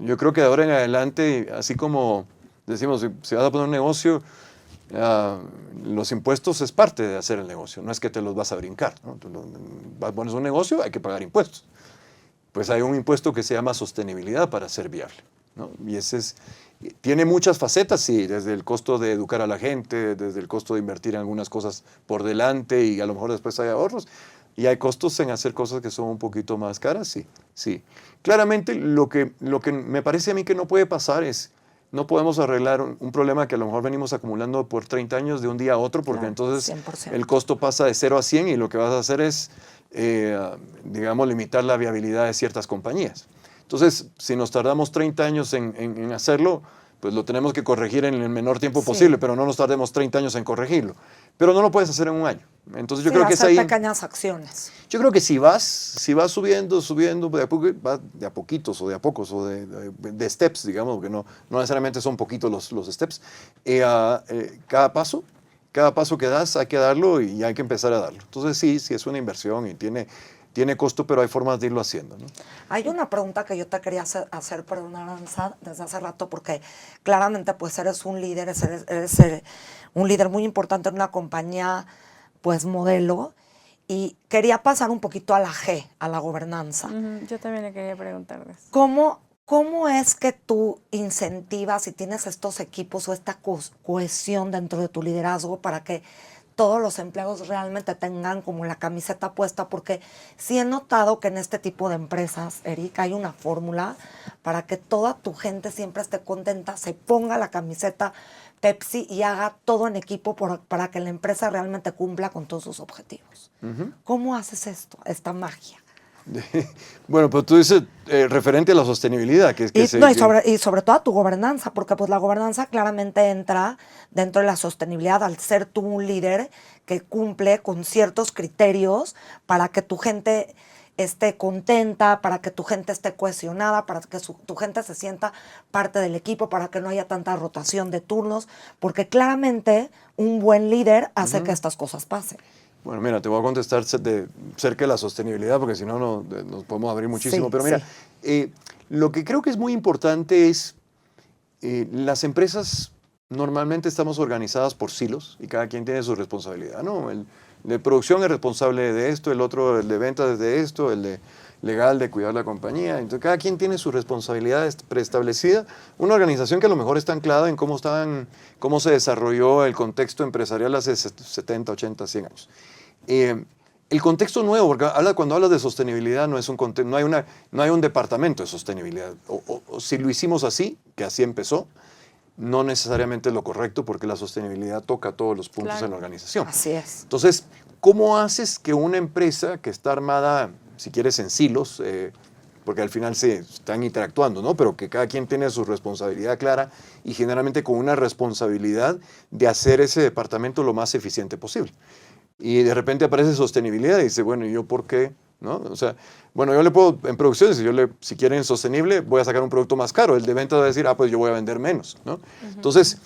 C: yo creo que de ahora en adelante, así como decimos, si vas a poner un negocio, los impuestos es parte de hacer el negocio, no es que te los vas a brincar, ¿no? Pones un negocio, hay que pagar impuestos. Pues hay un impuesto que se llama sostenibilidad para ser viable, ¿no? Y tiene muchas facetas, sí, desde el costo de educar a la gente, desde el costo de invertir en algunas cosas por delante y a lo mejor después hay ahorros. Y hay costos en hacer cosas que son un poquito más caras, sí, sí. Claramente lo que me parece a mí que no puede pasar es, no podemos arreglar un problema que a lo mejor venimos acumulando por 30 años de un día a otro, porque
B: Claro,
C: entonces
B: 100%.
C: el costo pasa de 0 a 100 y lo que vas a hacer es, digamos, limitar la viabilidad de ciertas compañías. Entonces, si nos tardamos 30 años en hacerlo, pues lo tenemos que corregir en el menor tiempo
B: Sí.
C: posible, pero no nos tardemos 30 años en corregirlo. Pero no lo puedes hacer en un año. Entonces yo creo que es
B: hacer
C: ahí.
B: pequeñas acciones.
C: Yo creo que si vas subiendo de a poquitos o de a pocos o de steps, digamos, porque no necesariamente son poquitos los steps, cada paso que das hay que darlo y hay que empezar a darlo. Entonces sí es una inversión y tiene costo, pero hay formas de irlo haciendo, ¿no?
B: Hay una pregunta que yo te quería hacer, perdón, Aranza, desde hace rato, porque claramente pues eres un líder, eres un líder muy importante en una compañía pues modelo, y quería pasar un poquito a la G, a la gobernanza.
A: Yo también le quería preguntar de eso.
B: ¿Cómo es que tú incentivas y tienes estos equipos o esta cohesión dentro de tu liderazgo para que todos los empleados realmente tengan como la camiseta puesta? Porque sí he notado que en este tipo de empresas, Eric, hay una fórmula para que toda tu gente siempre esté contenta, se ponga la camiseta Pepsi y haga todo en equipo para que la empresa realmente cumpla con todos sus objetivos. ¿Cómo haces esto, esta magia?
C: Bueno, pues tú dices referente a la sostenibilidad.
B: Y sobre todo a tu gobernanza, porque pues la gobernanza claramente entra dentro de la sostenibilidad al ser tú un líder que cumple con ciertos criterios para que tu gente esté contenta, para que tu gente esté cohesionada, para que tu gente se sienta parte del equipo, para que no haya tanta rotación de turnos, porque claramente un buen líder hace que estas cosas pasen.
C: Bueno, mira, te voy a contestar de cerca de la sostenibilidad, porque si no nos podemos abrir muchísimo.
B: Sí,
C: pero mira, lo que creo que es muy importante es, las empresas normalmente estamos organizadas por silos y cada quien tiene su responsabilidad, ¿no? El de producción es responsable de esto, el otro, el de ventas de esto, el de legal de cuidar la compañía. Entonces, cada quien tiene su responsabilidad preestablecida. Una organización que a lo mejor está anclada en cómo se desarrolló el contexto empresarial hace 70, 80, 100 años. El contexto nuevo, porque cuando hablas de sostenibilidad no hay un departamento de sostenibilidad. O si lo hicimos así, que así empezó, no necesariamente es lo correcto, porque la sostenibilidad toca todos los puntos en la organización.
B: Así es.
C: Entonces, ¿cómo haces que una empresa que está armada, si quieres, en silos, porque al final se están interactuando, ¿no? Pero que cada quien tiene su responsabilidad clara y generalmente con una responsabilidad de hacer ese departamento lo más eficiente posible? Y de repente aparece sostenibilidad y dice, bueno, ¿y yo por qué? ¿No? O sea, bueno, yo le puedo, en producciones, si quieren sostenible, voy a sacar un producto más caro. El de venta va a decir, pues yo voy a vender menos, ¿no? Entonces,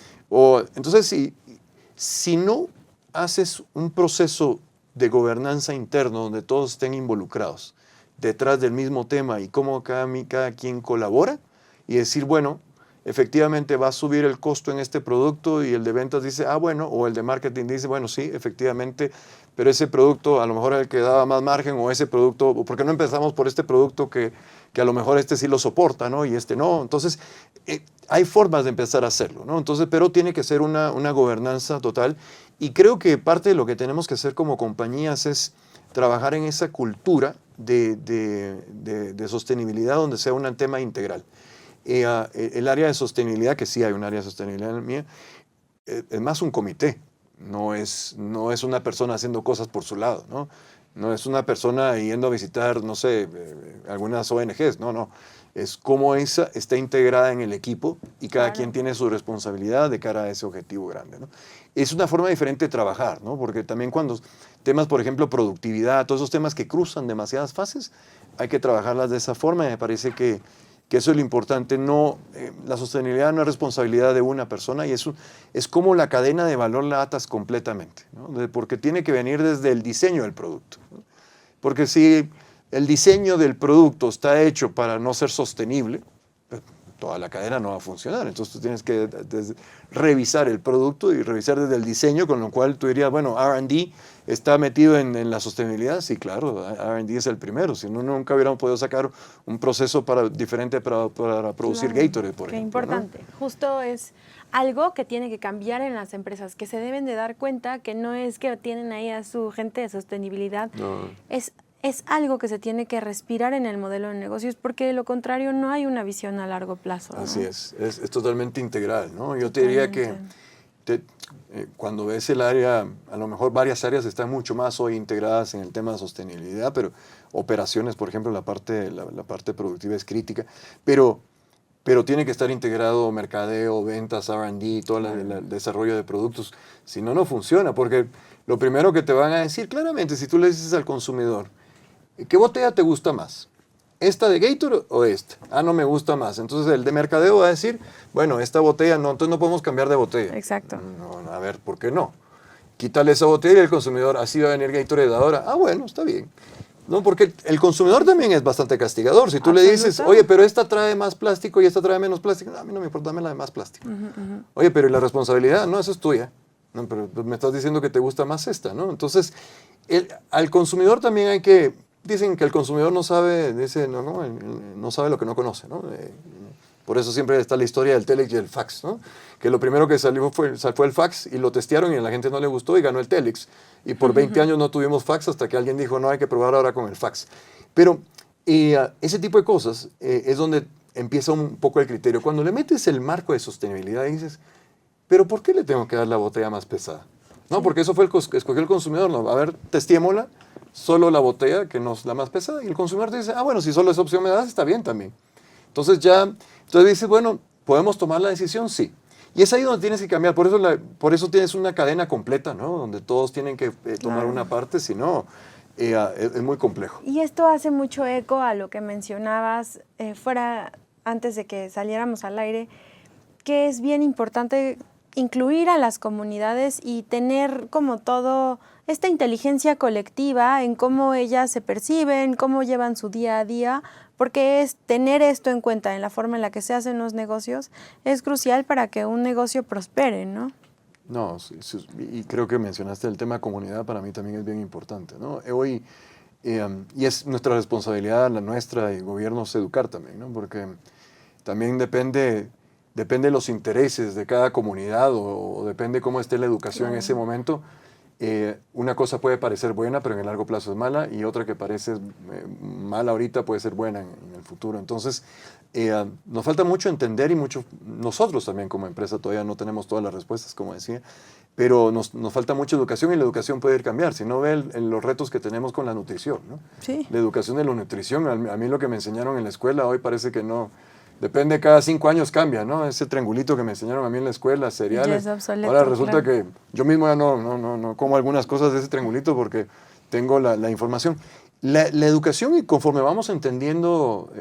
C: si no haces un proceso de gobernanza interno donde todos estén involucrados detrás del mismo tema y cómo cada quien colabora y decir, bueno, efectivamente va a subir el costo en este producto y el de ventas dice, bueno, o el de marketing dice, bueno, sí, efectivamente, pero ese producto a lo mejor era el que daba más margen o ese producto, ¿por qué no empezamos por este producto que a lo mejor este sí lo soporta, ¿no? Y este no. Entonces, hay formas de empezar a hacerlo, ¿no? Entonces, pero tiene que ser una gobernanza total y creo que parte de lo que tenemos que hacer como compañías es trabajar en esa cultura de sostenibilidad donde sea un tema integral. El área de sostenibilidad, que sí hay un área de sostenibilidad en la mía, es más un comité, no es una persona haciendo cosas por su lado, ¿no? No es una persona yendo a visitar, no sé, algunas ONGs, no. Es cómo esa está integrada en el equipo y cada quien tiene su responsabilidad de cara a ese objetivo grande, ¿no? Es una forma diferente de trabajar, ¿no? Porque también cuando temas, por ejemplo, productividad, todos esos temas que cruzan demasiadas fases, hay que trabajarlas de esa forma y me parece que eso es lo importante. No, la sostenibilidad no es responsabilidad de una persona y es como la cadena de valor la atas completamente, ¿no? Porque tiene que venir desde el diseño del producto, ¿no? Porque si el diseño del producto está hecho para no ser sostenible, pues, toda la cadena no va a funcionar. Entonces tú tienes que revisar el producto y revisar desde el diseño, con lo cual tú dirías, bueno, R&D está metido en la sostenibilidad. Sí, claro, R&D es el primero. Si no, nunca hubiéramos podido sacar un proceso diferente para producir Gatorade, por ejemplo.
A: Qué importante. ¿No? Justo es algo que tiene que cambiar en las empresas, que se deben de dar cuenta que no es que tienen ahí a su gente de sostenibilidad, no. Es algo que se tiene que respirar en el modelo de negocios, porque de lo contrario no hay una visión a largo plazo, ¿no?
C: Así es totalmente integral, ¿no? Yo te diría que cuando ves el área, a lo mejor varias áreas están mucho más hoy integradas en el tema de sostenibilidad, pero operaciones, por ejemplo, la parte productiva es crítica, pero tiene que estar integrado mercadeo, ventas, R&D, todo el desarrollo de productos. Si no, no funciona, porque lo primero que te van a decir claramente, si tú le dices al consumidor, ¿qué botella te gusta más? ¿Esta de Gatorade o esta? Ah, no me gusta más. Entonces el de mercadeo va a decir, bueno, esta botella no, entonces no podemos cambiar de botella.
A: Exacto.
C: No, a ver, ¿por qué no? Quítale esa botella y el consumidor, así va a venir Gatorade ahora. Ah, bueno, está bien. No, porque el consumidor también es bastante castigador. Si tú le dices, oye, pero esta trae más plástico y esta trae menos plástico, no, a mí no me importa, dame la de más plástico. Oye, pero ¿y la responsabilidad? No, esa es tuya. No, pero me estás diciendo que te gusta más esta, ¿no? Entonces, al consumidor también hay que... Dicen que el consumidor no sabe, no sabe lo que no conoce, ¿no? Por eso siempre está la historia del telex y el fax, ¿no? Que lo primero que salió fue el fax y lo testearon y a la gente no le gustó y ganó el telex. Y por 20 años no tuvimos fax hasta que alguien dijo, no, hay que probar ahora con el fax. Pero ese tipo de cosas es donde empieza un poco el criterio. Cuando le metes el marco de sostenibilidad y dices, ¿pero por qué le tengo que dar la botella más pesada? No, porque eso fue escogió el consumidor. No, a ver, testémosla, solo la botella, que no es la más pesada. Y el consumidor te dice, ah, bueno, si solo esa opción me das, está bien también. Entonces dices, bueno, ¿podemos tomar la decisión? Sí. Y es ahí donde tienes que cambiar. Por eso tienes una cadena completa, ¿no? Donde todos tienen que tomar una parte, si no, es muy complejo.
A: Y esto hace mucho eco a lo que mencionabas antes de que saliéramos al aire, que es bien importante incluir a las comunidades y tener como todo esta inteligencia colectiva en cómo ellas se perciben, cómo llevan su día a día, porque es tener esto en cuenta en la forma en la que se hacen los negocios es crucial para que un negocio prospere, ¿no?
C: No, y creo que mencionaste el tema comunidad, para mí también es bien importante, ¿no? Hoy, y es nuestra responsabilidad, la nuestra y gobiernos, educar también, ¿no? Porque también depende de los intereses de cada comunidad o depende cómo esté la educación en ese momento. Una cosa puede parecer buena, pero en el largo plazo es mala, y otra que parece mala ahorita puede ser buena en el futuro. Entonces, nos falta mucho entender y nosotros también como empresa todavía no tenemos todas las respuestas, como decía, pero nos falta mucha educación y la educación puede ir cambiar. Si no ve los retos que tenemos con la nutrición, ¿no?
A: Sí.
C: La educación de la nutrición, a mí lo que me enseñaron en la escuela hoy parece que no... Depende, cada 5 años cambia, ¿no? Ese triangulito que me enseñaron a mí en la escuela, cereales.
A: Ya es obsoleto,
C: ahora resulta
A: claro.
C: que yo mismo ya no como algunas cosas de ese triangulito porque tengo la información. La educación, y conforme vamos entendiendo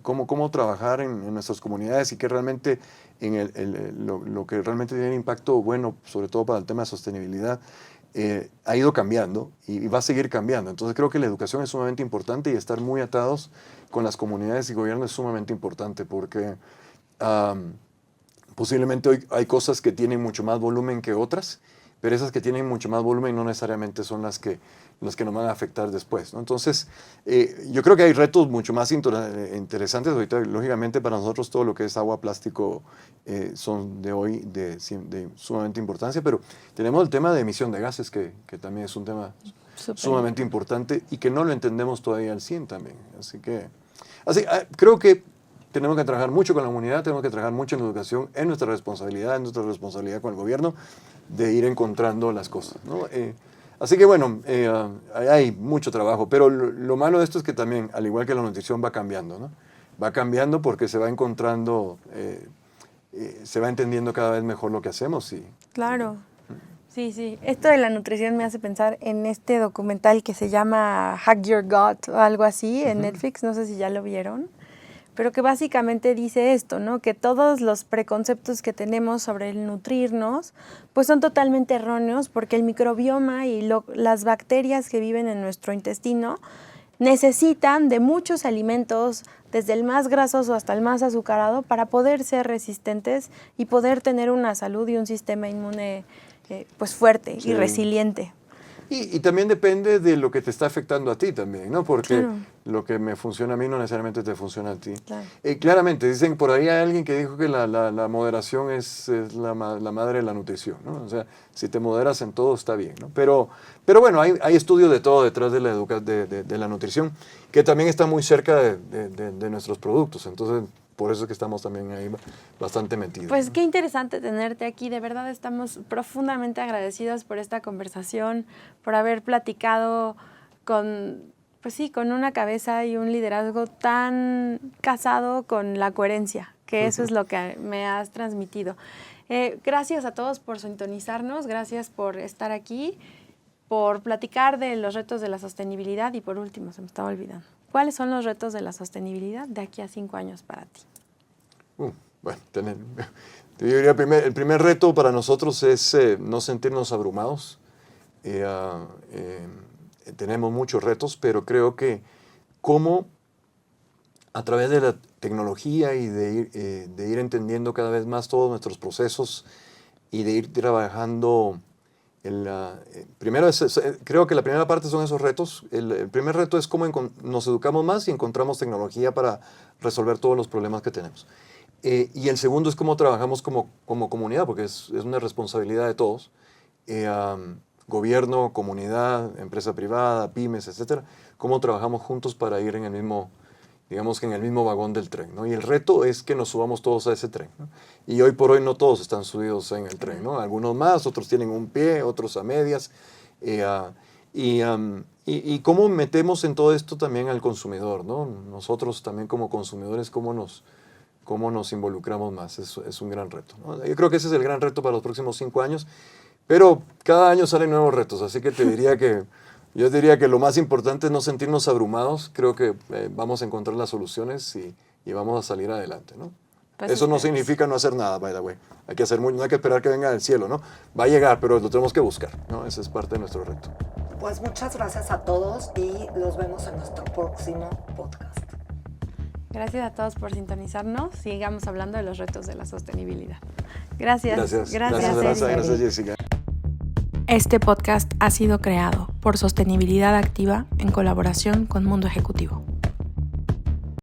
C: cómo trabajar en nuestras comunidades y qué realmente lo que realmente tiene impacto bueno, sobre todo para el tema de sostenibilidad, ha ido cambiando y va a seguir cambiando. Entonces creo que la educación es sumamente importante y estar muy atados con las comunidades y gobiernos es sumamente importante porque posiblemente hoy hay cosas que tienen mucho más volumen que otras, pero esas que tienen mucho más volumen no necesariamente son las que nos van a afectar después, ¿no? Entonces, yo creo que hay retos mucho más interesantes. Ahorita, lógicamente, para nosotros todo lo que es agua, plástico, son de hoy de sumamente importancia, pero tenemos el tema de emisión de gases, que también es un tema sumamente importante y que no lo entendemos todavía al 100 también. Así creo que tenemos que trabajar mucho con la comunidad, tenemos que trabajar mucho en la educación, es nuestra responsabilidad con el gobierno de ir encontrando las cosas, ¿no? Así que bueno, hay mucho trabajo, pero lo malo de esto es que también, al igual que la nutrición, va cambiando, ¿no? Va cambiando porque se va encontrando, se va entendiendo cada vez mejor lo que hacemos.
A: Claro. Sí. Esto de la nutrición me hace pensar en este documental que se llama Hack Your Gut o algo así en Netflix, no sé si ya lo vieron, pero que básicamente dice esto, ¿no? Que todos los preconceptos que tenemos sobre el nutrirnos, pues son totalmente erróneos porque el microbioma y las bacterias que viven en nuestro intestino necesitan de muchos alimentos, desde el más grasoso hasta el más azucarado, para poder ser resistentes y poder tener una salud y un sistema inmune pues fuerte y resiliente.
C: Y también depende de lo que te está afectando a ti también, ¿no? Porque
A: Claro.
C: lo que me funciona a mí no necesariamente te funciona a ti.
A: Claro.
C: Claramente, dicen, por ahí hay alguien que dijo que la moderación es la madre de la nutrición, ¿no? O sea, si te moderas en todo está bien, ¿no? Pero bueno, hay estudios de todo detrás de la nutrición, que también está muy cerca de nuestros productos. Entonces, por eso es que estamos también ahí bastante metidos.
A: Pues
C: ¿no?
A: qué interesante tenerte aquí, de verdad estamos profundamente agradecidos por esta conversación, por haber platicado con una cabeza y un liderazgo tan casado con la coherencia, que eso es lo que me has transmitido. Gracias a todos por sintonizarnos, gracias por estar aquí, por platicar de los retos de la sostenibilidad y por último, se me estaba olvidando, ¿cuáles son los retos de la sostenibilidad de aquí a 5 años para ti?
C: Bueno, yo diría el primer reto para nosotros es no sentirnos abrumados. Tenemos muchos retos, pero creo que cómo a través de la tecnología y de ir entendiendo cada vez más todos nuestros procesos y de ir trabajando creo que la primera parte son esos retos. El primer reto es cómo nos educamos más y encontramos tecnología para resolver todos los problemas que tenemos. Y el segundo es cómo trabajamos como comunidad, porque es una responsabilidad de todos. Gobierno, comunidad, empresa privada, pymes, etcétera. Cómo trabajamos juntos para ir en el mismo vagón del tren, ¿no? Y el reto es que nos subamos todos a ese tren, ¿no? Y hoy por hoy no todos están subidos en el tren, ¿no? Algunos más, otros tienen un pie, otros a medias. Y cómo metemos en todo esto también al consumidor, ¿no? Nosotros también como consumidores, cómo nos involucramos más. Es un gran reto, ¿no? Yo creo que ese es el gran reto para los próximos 5 años, pero cada año salen nuevos retos, así que yo diría que lo más importante es no sentirnos abrumados. Creo que vamos a encontrar las soluciones y vamos a salir adelante, ¿no?
A: Pues
C: eso no significa no hacer nada, by the way. Hay que hacer mucho, no hay que esperar que venga del cielo, ¿no? Va a llegar, pero lo tenemos que buscar, ¿no? Ese es parte de nuestro reto.
B: Pues muchas gracias a todos y los vemos en nuestro próximo podcast.
A: Gracias a todos por sintonizarnos. Sigamos hablando de los retos de la sostenibilidad. Gracias.
C: Gracias, Jessica.
A: Este podcast ha sido creado por Sostenibilidad Activa en colaboración con Mundo Ejecutivo.